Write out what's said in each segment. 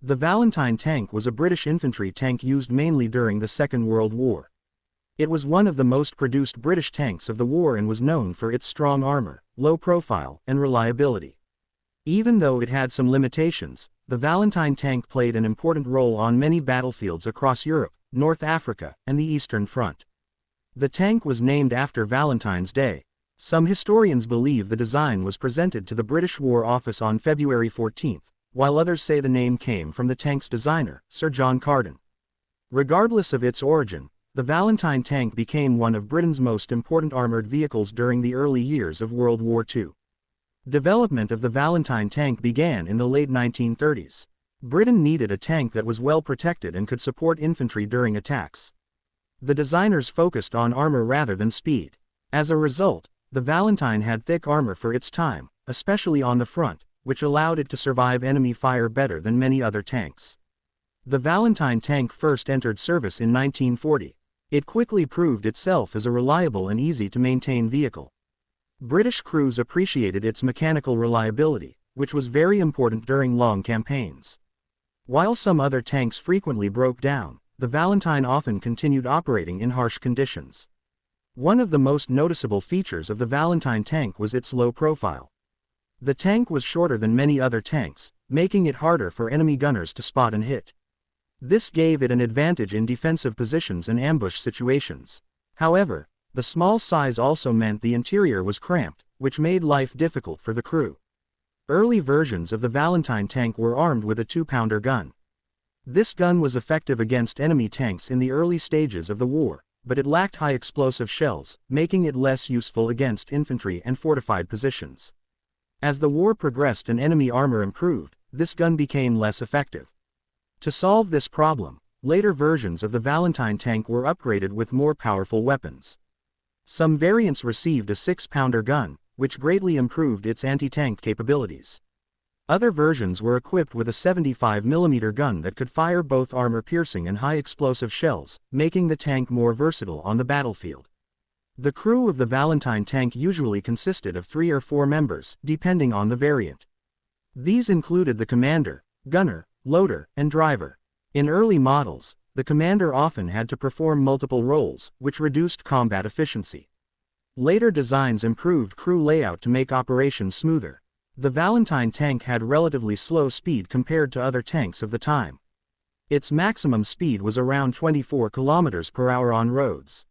The Valentine tank was a British infantry tank used mainly during the Second World War. It was one of the most produced British tanks of the war and was known for its strong armor, low profile, and reliability. Even though it had some limitations, the Valentine tank played an important role on many battlefields across Europe, North Africa, and the Eastern Front. The tank was named after Valentine's Day. Some historians believe the design was presented to the British War Office on February 14, while others say the name came from the tank's designer, Sir John Carden. Regardless of its origin, the Valentine tank became one of Britain's most important armored vehicles during the early years of World War II. Development of the Valentine tank began in the late 1930s. Britain needed a tank that was well protected and could support infantry during attacks. The designers focused on armor rather than speed. As a result, the Valentine had thick armor for its time, especially on the front, which allowed it to survive enemy fire better than many other tanks. The Valentine tank first entered service in 1940. It quickly proved itself as a reliable and easy-to-maintain vehicle. British crews appreciated its mechanical reliability, which was very important during long campaigns. While some other tanks frequently broke down, the Valentine often continued operating in harsh conditions. One of the most noticeable features of the Valentine tank was its low profile. The tank was shorter than many other tanks, making it harder for enemy gunners to spot and hit. This gave it an advantage in defensive positions and ambush situations. However, the small size also meant the interior was cramped, which made life difficult for the crew. Early versions of the Valentine tank were armed with a 2-pounder gun. This gun was effective against enemy tanks in the early stages of the war, but it lacked high explosive shells, making it less useful against infantry and fortified positions. As the war progressed and enemy armor improved, this gun became less effective. To solve this problem, later versions of the Valentine tank were upgraded with more powerful weapons. Some variants received a 6-pounder gun, which greatly improved its anti-tank capabilities. Other versions were equipped with a 75mm gun that could fire both armor-piercing and high-explosive shells, making the tank more versatile on the battlefield. The crew of the Valentine tank usually consisted of 3 or 4 members, depending on the variant. These included the commander, gunner, loader, and driver. In early models, the commander often had to perform multiple roles, which reduced combat efficiency. Later designs improved crew layout to make operations smoother. The Valentine tank had relatively slow speed compared to other tanks of the time. Its maximum speed was around 24 km/h on roads.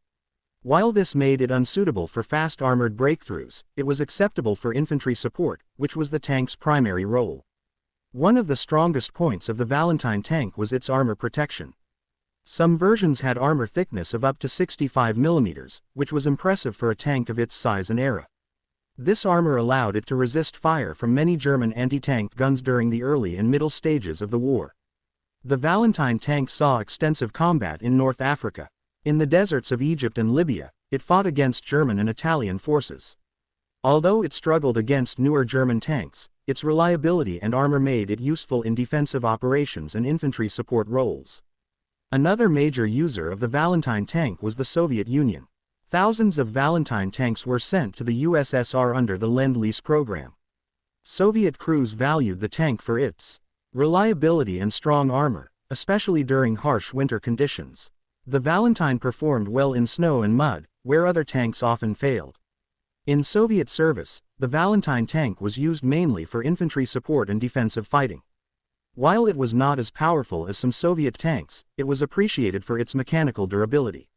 While this made it unsuitable for fast armored breakthroughs, it was acceptable for infantry support, which was the tank's primary role. One of the strongest points of the Valentine tank was its armor protection. Some versions had armor thickness of up to 65mm, which was impressive for a tank of its size and era. This armor allowed it to resist fire from many German anti-tank guns during the early and middle stages of the war. The Valentine tank saw extensive combat in North Africa. In the deserts of Egypt and Libya, it fought against German and Italian forces. Although it struggled against newer German tanks, its reliability and armor made it useful in defensive operations and infantry support roles. Another major user of the Valentine tank was the Soviet Union. Thousands of Valentine tanks were sent to the USSR under the Lend-Lease program. Soviet crews valued the tank for its reliability and strong armor, especially during harsh winter conditions. The Valentine performed well in snow and mud, where other tanks often failed. In Soviet service, the Valentine tank was used mainly for infantry support and defensive fighting. While it was not as powerful as some Soviet tanks, it was appreciated for its mechanical durability.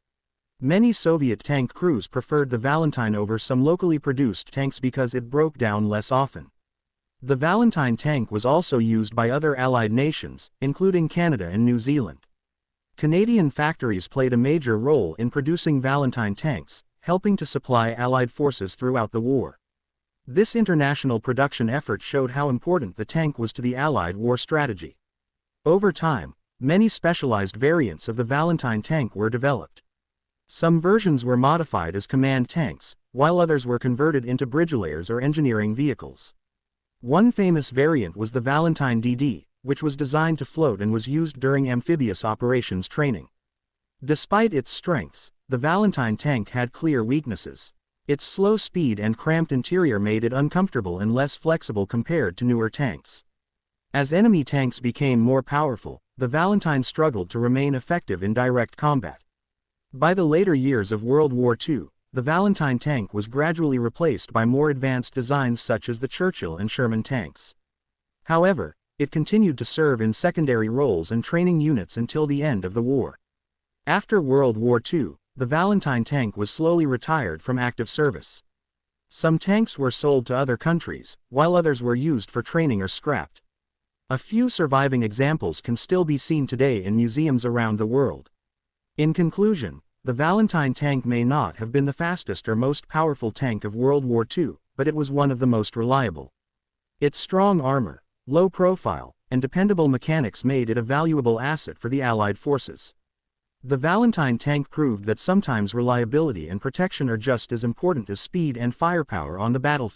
Many Soviet tank crews preferred the Valentine over some locally produced tanks because it broke down less often. The Valentine tank was also used by other Allied nations, including Canada and New Zealand. Canadian factories played a major role in producing Valentine tanks, helping to supply Allied forces throughout the war. This international production effort showed how important the tank was to the Allied war strategy. Over time, many specialized variants of the Valentine tank were developed. Some versions were modified as command tanks, while others were converted into bridgelayers or engineering vehicles. One famous variant was the Valentine DD, which was designed to float and was used during amphibious operations training. Despite its strengths, the Valentine tank had clear weaknesses. Its slow speed and cramped interior made it uncomfortable and less flexible compared to newer tanks. As enemy tanks became more powerful, the Valentine struggled to remain effective in direct combat. By the later years of World War II, the Valentine tank was gradually replaced by more advanced designs such as the Churchill and Sherman tanks. However, it continued to serve in secondary roles and training units until the end of the war. After World War II, the Valentine tank was slowly retired from active service. Some tanks were sold to other countries, while others were used for training or scrapped. A few surviving examples can still be seen today in museums around the world. In conclusion, the Valentine tank may not have been the fastest or most powerful tank of World War II, but it was one of the most reliable. Its strong armor, low profile, and dependable mechanics made it a valuable asset for the Allied forces. The Valentine tank proved that sometimes reliability and protection are just as important as speed and firepower on the battlefield.